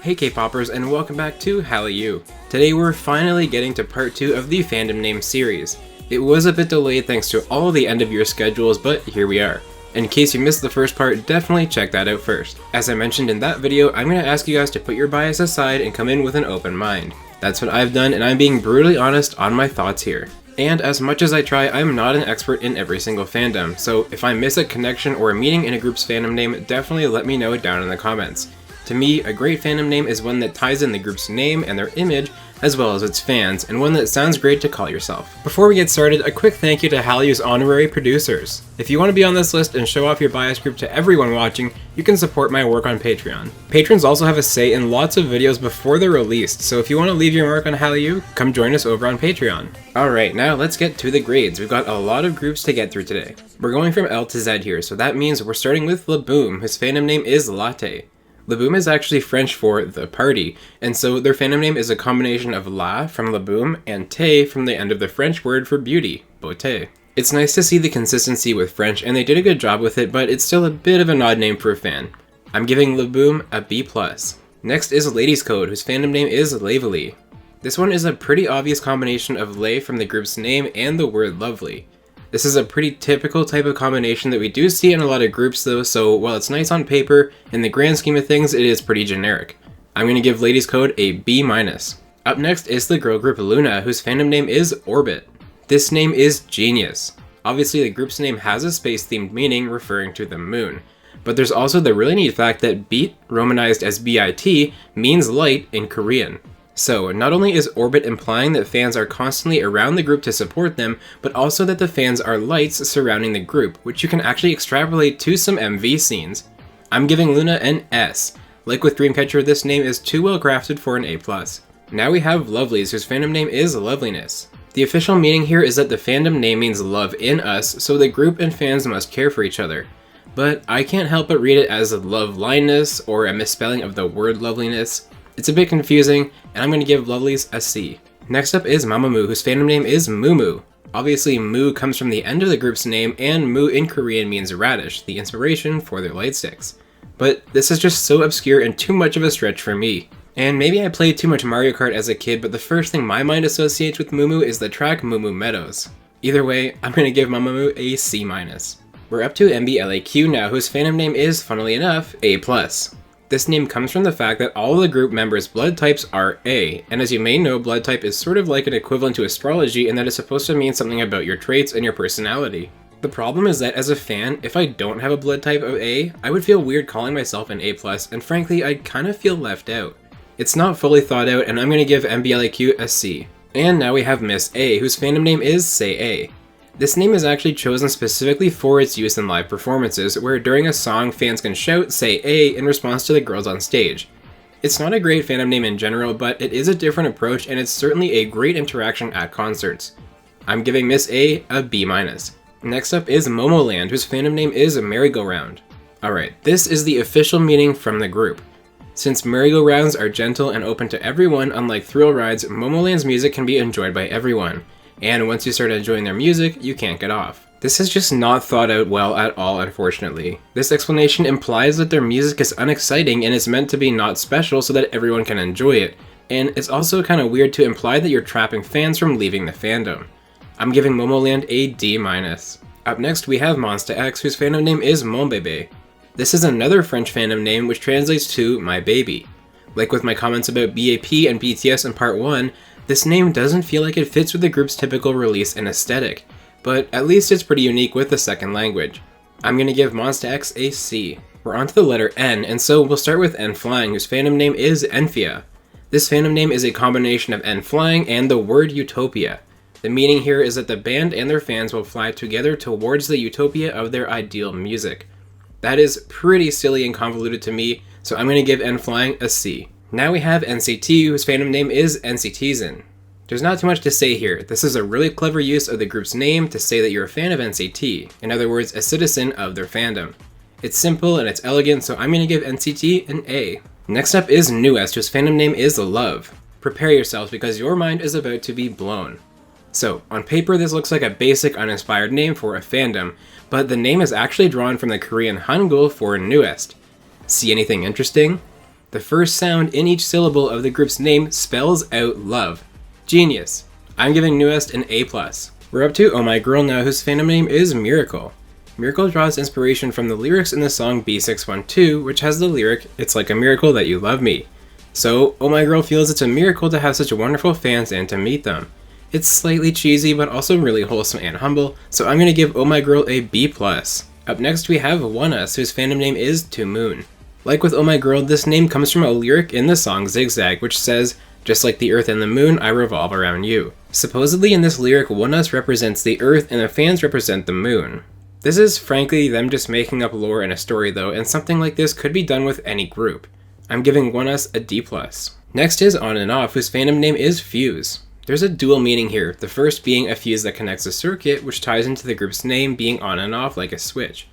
Hey K-Poppers, and welcome back to Hallyu. Today we're finally getting to part 2 of the Fandom name series. It was a bit delayed thanks to all the end of year schedules, but here we are. In case you missed the first part, definitely check that out first. As I mentioned in that video, I'm going to ask you guys to put your bias aside and come in with an open mind. That's what I've done, and I'm being brutally honest on my thoughts here. And as much as I try, I'm not an expert in every single fandom, so if I miss a connection or a meaning in a group's fandom name, definitely let me know down in the comments. To me, a great fandom name is one that ties in the group's name and their image, as well as its fans, and one that sounds great to call yourself. Before we get started, a quick thank you to Hallyu's honorary producers. If you want to be on this list and show off your bias group to everyone watching, you can support my work on Patreon. Patrons also have a say in lots of videos before they're released, so if you want to leave your mark on Hallyu, come join us over on Patreon. Alright, now let's get to the grades. We've got a lot of groups to get through today. We're going from L to Z here, so that means we're starting with Laboom, whose fandom name is Latte. Laboom is actually French for the party, and so their fandom name is a combination of la from Laboom and te from the end of the French word for beauty, beauté. It's nice to see the consistency with French, and they did a good job with it, but it's still a bit of an odd name for a fan. I'm giving Laboom a B+. Next is Ladies Code, whose fandom name is Lavely. This one is a pretty obvious combination of lay from the group's name and the word lovely. This is a pretty typical type of combination that we do see in a lot of groups though, so while it's nice on paper, in the grand scheme of things it is pretty generic. I'm going to give Ladies Code a B-. Up next is the girl group Luna, whose fandom name is Orbit. This name is genius. Obviously the group's name has a space-themed meaning referring to the moon, but there's also the really neat fact that beat, romanized as B-I-T, means light in Korean. So, not only is Orbit implying that fans are constantly around the group to support them, but also that the fans are lights surrounding the group, which you can actually extrapolate to some MV scenes. I'm giving Luna an S. Like with Dreamcatcher, this name is too well crafted for an A+. Now we have Lovelies, whose fandom name is Loveliness. The official meaning here is that the fandom name means love in us, so the group and fans must care for each other. But I can't help but read it as love-liness or a misspelling of the word loveliness. It's a bit confusing, and I'm going to give Lovelies a C. Next up is Mamamoo, whose fandom name is Moomoo. Obviously, Moo comes from the end of the group's name, and Moo in Korean means radish, the inspiration for their light sticks. But this is just so obscure and too much of a stretch for me. And maybe I played too much Mario Kart as a kid, but the first thing my mind associates with Moomoo is the track Moomoo Meadows. Either way, I'm going to give Mamamoo a C-. We're up to MBLAQ now, whose fandom name is, funnily enough, A+. This name comes from the fact that all of the group members' blood types are A, and as you may know, blood type is sort of like an equivalent to astrology in that it's supposed to mean something about your traits and your personality. The problem is that as a fan, if I don't have a blood type of A, I would feel weird calling myself an A+, and frankly, I'd kind of feel left out. It's not fully thought out, and I'm going to give MBLAQ a C. And now we have Miss A, whose fandom name is Say A. This name is actually chosen specifically for its use in live performances, where during a song fans can shout "Say A" in response to the girls on stage. It's not a great fandom name in general, but it is a different approach and it's certainly a great interaction at concerts. I'm giving Miss A a B-. Next up is Momoland, whose fandom name is Merry-Go-Round. Alright, this is the official meaning from the group. Since merry-go-rounds are gentle and open to everyone, unlike thrill rides, Momoland's music can be enjoyed by everyone. And once you start enjoying their music, you can't get off. This is just not thought out well at all, unfortunately. This explanation implies that their music is unexciting and is meant to be not special so that everyone can enjoy it. And it's also kind of weird to imply that you're trapping fans from leaving the fandom. I'm giving Momoland a D-. Up next we have Monsta X, whose fandom name is Monbebe. This is another French fandom name which translates to my baby. Like with my comments about BAP and BTS in part 1, this name doesn't feel like it fits with the group's typical release and aesthetic, but at least it's pretty unique with the second language. I'm gonna give Monsta X a C. We're on to the letter N, and so we'll start with N-Flying, whose fandom name is Enfia. This fandom name is a combination of N-Flying and the word utopia. The meaning here is that the band and their fans will fly together towards the utopia of their ideal music. That is pretty silly and convoluted to me, so I'm gonna give N-Flying a C. Now we have NCT, whose fandom name is NCTzen. There's not too much to say here. This is a really clever use of the group's name to say that you're a fan of NCT, in other words, a citizen of their fandom. It's simple and it's elegant, so I'm going to give NCT an A. Next up is NU'EST, whose fandom name is Love. Prepare yourselves because your mind is about to be blown. So, on paper this looks like a basic uninspired name for a fandom, but the name is actually drawn from the Korean Hangul for NU'EST. See anything interesting? The first sound in each syllable of the group's name spells out love. Genius. I'm giving Newest an A+. We're up to Oh My Girl now, whose fandom name is Miracle. Miracle draws inspiration from the lyrics in the song B612, which has the lyric, "It's like a miracle that you love me." So, Oh My Girl feels it's a miracle to have such wonderful fans and to meet them. It's slightly cheesy, but also really wholesome and humble, so I'm gonna give Oh My Girl a B+. Up next we have ONEUS, whose fandom name is To Moon. Like with Oh My Girl, this name comes from a lyric in the song Zigzag, which says, "Just like the earth and the moon, I revolve around you." Supposedly in this lyric, ONEUS represents the earth and the fans represent the moon. This is frankly them just making up lore in a story though, and something like this could be done with any group. I'm giving ONEUS a D+. Next is On and Off, whose fandom name is Fuse. There's a dual meaning here, the first being a fuse that connects a circuit, which ties into the group's name being on and off like a switch.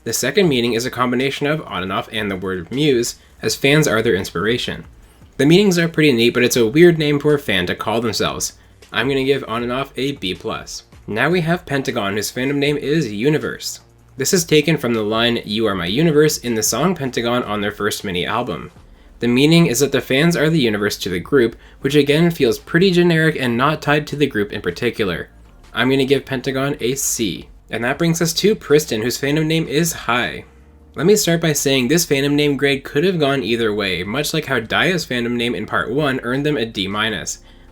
The second meaning is a combination of on and off and the word muse, as fans are their inspiration. The meanings are pretty neat, but it's a weird name for a fan to call themselves. I'm gonna give On and Off a B+. Now we have Pentagon, whose fandom name is Universe. This is taken from the line "You Are My Universe" in the song Pentagon on their first mini-album. The meaning is that the fans are the universe to the group, which again feels pretty generic and not tied to the group in particular. I'm gonna give Pentagon a C. And that brings us to Priston, whose fandom name is High. Let me start by saying this fandom name grade could have gone either way, much like how Daya's fandom name in part 1 earned them a D-.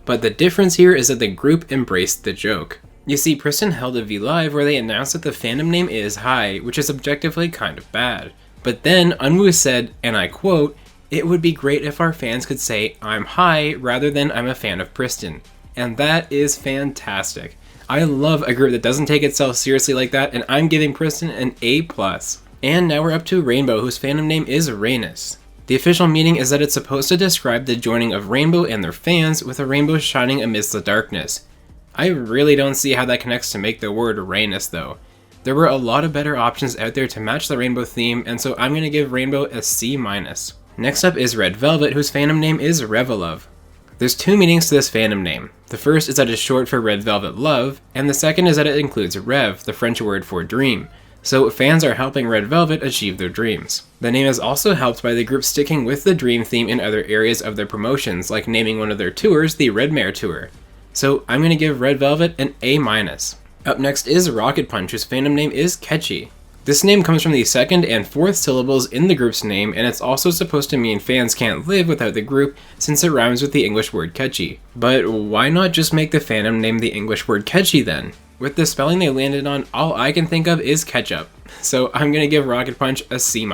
But the difference here is that the group embraced the joke. You see, Priston held a V Live where they announced that the fandom name is High, which is objectively kind of bad. But then Unwoo said, and I quote, "It would be great if our fans could say, I'm High, rather than I'm a fan of Priston." And that is fantastic. I love a group that doesn't take itself seriously like that, and I'm giving Priston an A+. And now we're up to Rainbow, whose fandom name is Rainus. The official meaning is that it's supposed to describe the joining of Rainbow and their fans, with a rainbow shining amidst the darkness. I really don't see how that connects to make the word Rainus though. There were a lot of better options out there to match the rainbow theme, and so I'm gonna give Rainbow a C-. Next up is Red Velvet, whose fandom name is Revolove. There's two meanings to this fandom name. The first is that it's short for Red Velvet Love, and the second is that it includes Rev, the French word for dream. So fans are helping Red Velvet achieve their dreams. The name is also helped by the group sticking with the dream theme in other areas of their promotions, like naming one of their tours the Red Mare Tour. So I'm gonna give Red Velvet an A-. Up next is Rocket Punch, whose fandom name is Catchy. This name comes from the second and fourth syllables in the group's name, and it's also supposed to mean fans can't live without the group since it rhymes with the English word catchy. But why not just make the fandom name the English word catchy then? With the spelling they landed on, all I can think of is ketchup. So I'm gonna give Rocket Punch a C-.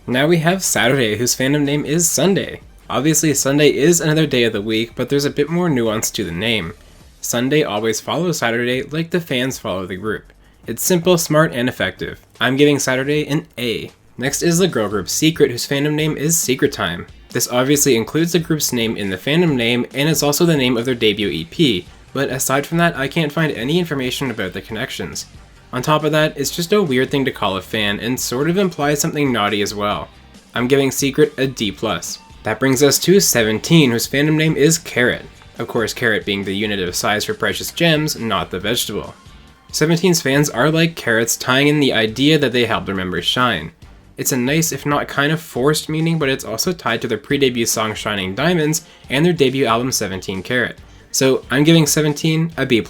Now we have Saturday, whose fandom name is Sunday. Obviously Sunday is another day of the week, but there's a bit more nuance to the name. Sunday always follows Saturday like the fans follow the group. It's simple, smart, and effective. I'm giving Saturday an A. Next is the girl group Secret, whose fandom name is Secret Time. This obviously includes the group's name in the fandom name, and it's also the name of their debut EP, but aside from that, I can't find any information about the connections. On top of that, it's just a weird thing to call a fan, and sort of implies something naughty as well. I'm giving Secret a D+. That brings us to 17, whose fandom name is Carrot. Of course, carat being the unit of size for precious gems, not the vegetable. 17's fans are like carrots, tying in the idea that they help their members shine. It's a nice, if not kind of forced meaning, but it's also tied to their pre-debut song Shining Diamonds and their debut album 17 Carat. So I'm giving 17 a B+.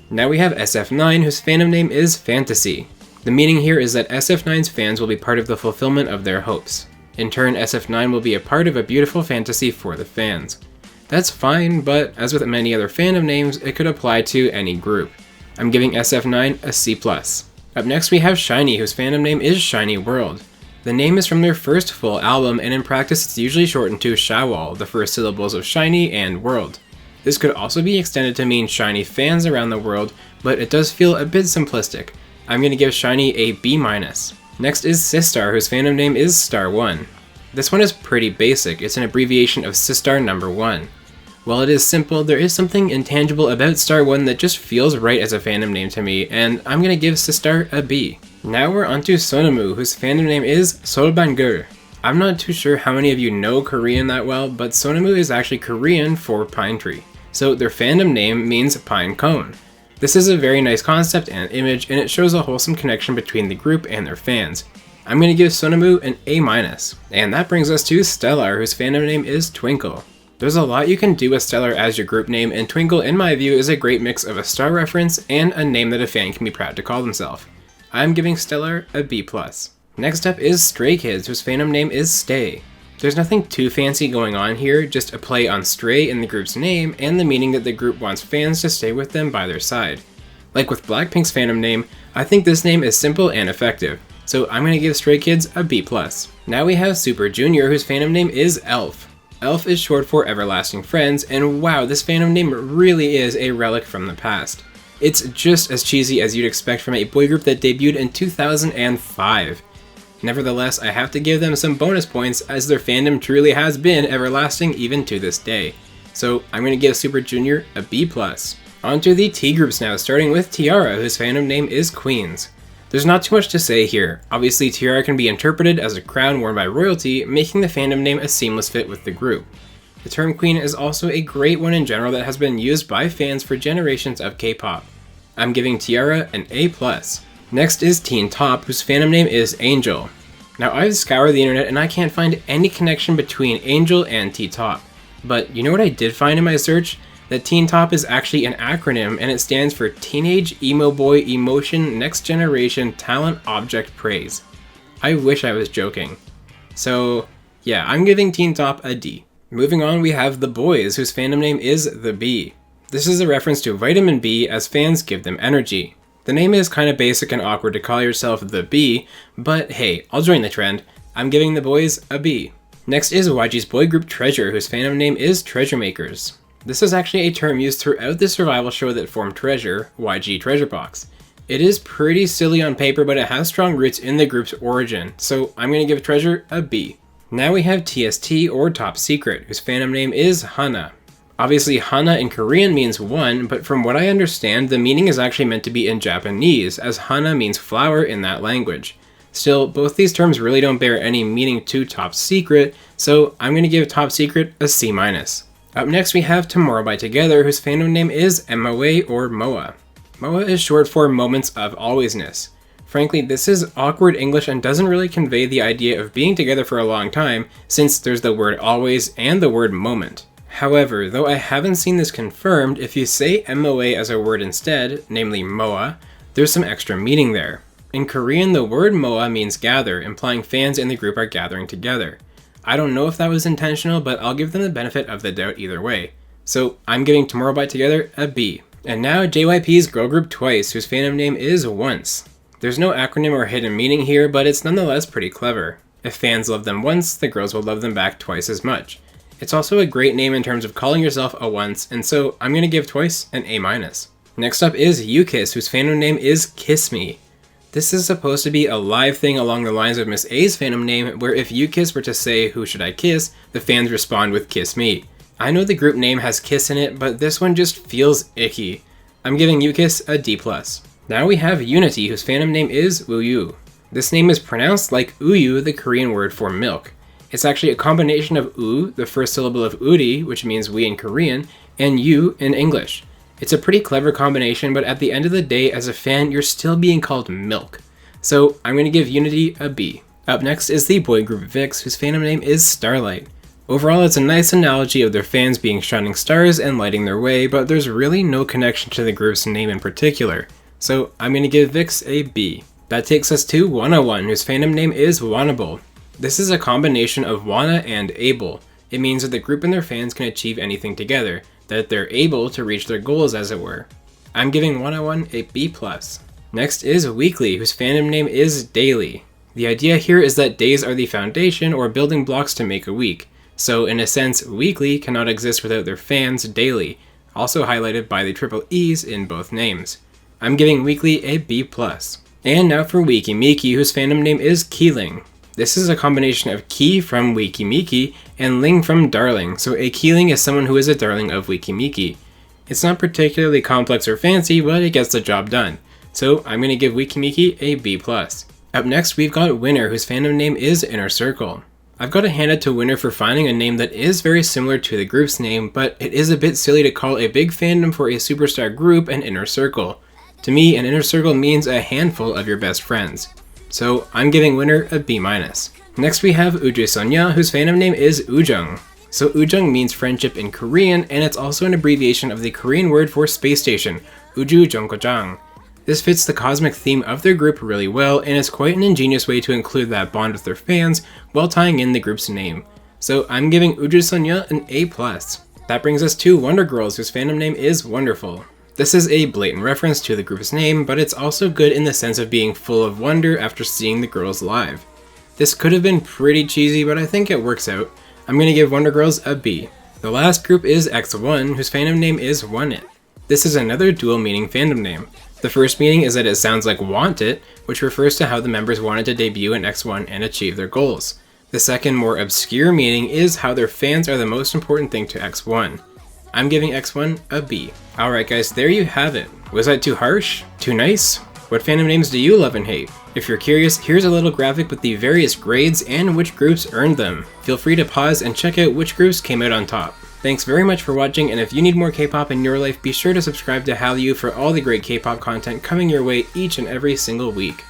Now we have SF9, whose fandom name is Fantasy. The meaning here is that SF9's fans will be part of the fulfillment of their hopes. In turn, SF9 will be a part of a beautiful fantasy for the fans. That's fine, but as with many other fandom names, it could apply to any group. I'm giving SF9 a C+. Up next we have SHINee, whose fandom name is SHINee World. The name is from their first full album, and in practice it's usually shortened to Shawol, the first syllables of SHINee and World. This could also be extended to mean SHINee fans around the world, but it does feel a bit simplistic. I'm gonna give SHINee a B-. Next is Sistar, whose fandom name is Star1. This one is pretty basic, it's an abbreviation of Sistar number 1. While it is simple, there is something intangible about Star1 that just feels right as a fandom name to me, and I'm gonna give Sistar a B. Now we're onto Sonamu, whose fandom name is Solbangul. I'm not too sure how many of you know Korean that well, but Sonamu is actually Korean for pine tree. So their fandom name means pine cone. This is a very nice concept and image, and it shows a wholesome connection between the group and their fans. I'm going to give Sonamu an A-. And that brings us to Stellar, whose fandom name is Twinkle. There's a lot you can do with Stellar as your group name, and Twinkle, in my view, is a great mix of a star reference and a name that a fan can be proud to call themselves. I'm giving Stellar a B+. Next up is Stray Kids, whose fandom name is Stay. There's nothing too fancy going on here, just a play on stray in the group's name and the meaning that the group wants fans to stay with them by their side. Like with Blackpink's fandom name, I think this name is simple and effective, so I'm going to give Stray Kids a B+. Now we have Super Junior, whose fandom name is ELF. ELF is short for Everlasting Friends, and wow, this fandom name really is a relic from the past. It's just as cheesy as you'd expect from a boy group that debuted in 2005. Nevertheless, I have to give them some bonus points as their fandom truly has been everlasting even to this day. So I'm going to give Super Junior a B+. On to the T groups now, starting with Tiara, whose fandom name is Queens. There's not too much to say here. Obviously, Tiara can be interpreted as a crown worn by royalty, making the fandom name a seamless fit with the group. The term Queen is also a great one in general that has been used by fans for generations of K-pop. I'm giving Tiara an A+. Next is Teen Top, whose fandom name is Angel. Now I've scoured the internet and I can't find any connection between Angel and T-Top. But you know what I did find in my search? That Teen Top is actually an acronym and it stands for Teenage Emo Boy Emotion Next Generation Talent Object Praise. I wish I was joking. So yeah, I'm giving Teen Top a D. Moving on, we have The Boys, whose fandom name is The Bee. This is a reference to vitamin B as fans give them energy. The name is kind of basic and awkward to call yourself The Bee, but hey, I'll join the trend. I'm giving The Boys a B. Next is YG's boy group Treasure, whose fandom name is Treasure Makers. This is actually a term used throughout the survival show that formed Treasure, YG Treasure Box. It is pretty silly on paper, but it has strong roots in the group's origin, so I'm going to give Treasure a B. Now we have TST, or Top Secret, whose fandom name is Hana. Obviously, Hana in Korean means one, but from what I understand, the meaning is actually meant to be in Japanese, as Hana means flower in that language. Still, both these terms really don't bear any meaning to Top Secret, so I'm going to give Top Secret a C-. Up next we have Tomorrow by Together, whose fandom name is MOA or MOA. MOA is short for Moments of Alwaysness. Frankly, this is awkward English and doesn't really convey the idea of being together for a long time, since there's the word always and the word moment. However, though I haven't seen this confirmed, if you say MOA as a word instead, namely MOA, there's some extra meaning there. In Korean, the word MOA means gather, implying fans in the group are gathering together. I don't know if that was intentional, but I'll give them the benefit of the doubt either way. So I'm giving Tomorrow by Together a B. And now JYP's girl group Twice, whose fandom name is Once. There's no acronym or hidden meaning here, but it's nonetheless pretty clever. If fans love them once, the girls will love them back twice as much. It's also a great name in terms of calling yourself a once, and so I'm going to give Twice an A-. Next up is UKISS, whose fandom name is Kiss Me. This is supposed to be a live thing along the lines of Miss A's fandom name, where if UKISS were to say, "Who should I kiss?" the fans respond with "Kiss Me." I know the group name has kiss in it, but this one just feels icky. I'm giving UKISS a D+. Now we have Unity, whose fandom name is Uyu. This name is pronounced like uyu, the Korean word for milk. It's actually a combination of u, the first syllable of uri, which means we in Korean, and yu in English. It's a pretty clever combination, but at the end of the day, as a fan, you're still being called milk. So I'm going to give Unity a B. Up next is the boy group VIX, whose fandom name is Starlight. Overall, it's a nice analogy of their fans being shining stars and lighting their way, but there's really no connection to the group's name in particular. So I'm going to give VIX a B. That takes us to 101, whose fandom name is Wannable. This is a combination of wanna and able. It means that the group and their fans can achieve anything together, that they're able to reach their goals as it were. I'm giving 101 a B+. Next is Weekly, whose fandom name is Daily. The idea here is that days are the foundation or building blocks to make a week. So in a sense, Weekly cannot exist without their fans Daily, also highlighted by the triple E's in both names. I'm giving Weekly a B+. And now for Wiki Miki, whose fandom name is Keeling. This is a combination of Key from Wiki Miki and Ling from Darling, so a Keeling is someone who is a darling of Wiki Miki. It's not particularly complex or fancy, but it gets the job done. So I'm going to give Wiki Miki a B+. Up next we've got Winner, whose fandom name is Inner Circle. I've got to hand it to Winner for finding a name that is very similar to the group's name, but it is a bit silly to call a big fandom for a superstar group an inner circle. To me, an inner circle means a handful of your best friends. So I'm giving winner a B-. Next we have Ujung, whose fandom name is Ujung. So Ujung means friendship in Korean, and it's also an abbreviation of the Korean word for space station, Ujung. This fits the cosmic theme of their group really well, and is quite an ingenious way to include that bond with their fans while tying in the group's name. So I'm giving Ujung an A+. That brings us to Wonder Girls, whose fandom name is Wonderful. This is a blatant reference to the group's name, but it's also good in the sense of being full of wonder after seeing the girls live. This could have been pretty cheesy, but I think it works out. I'm gonna give Wonder Girls a B. The last group is X1, whose fandom name is Want It. This is another dual meaning fandom name. The first meaning is that it sounds like Want It, which refers to how the members wanted to debut in X1 and achieve their goals. The second, more obscure meaning is how their fans are the most important thing to X1. I'm giving X1 a B. Alright guys, there you have it. Was that too harsh? Too nice? What fandom names do you love and hate? If you're curious, here's a little graphic with the various grades and which groups earned them. Feel free to pause and check out which groups came out on top. Thanks very much for watching, and if you need more K-pop in your life, be sure to subscribe to Hallyu for all the great K-pop content coming your way each and every single week.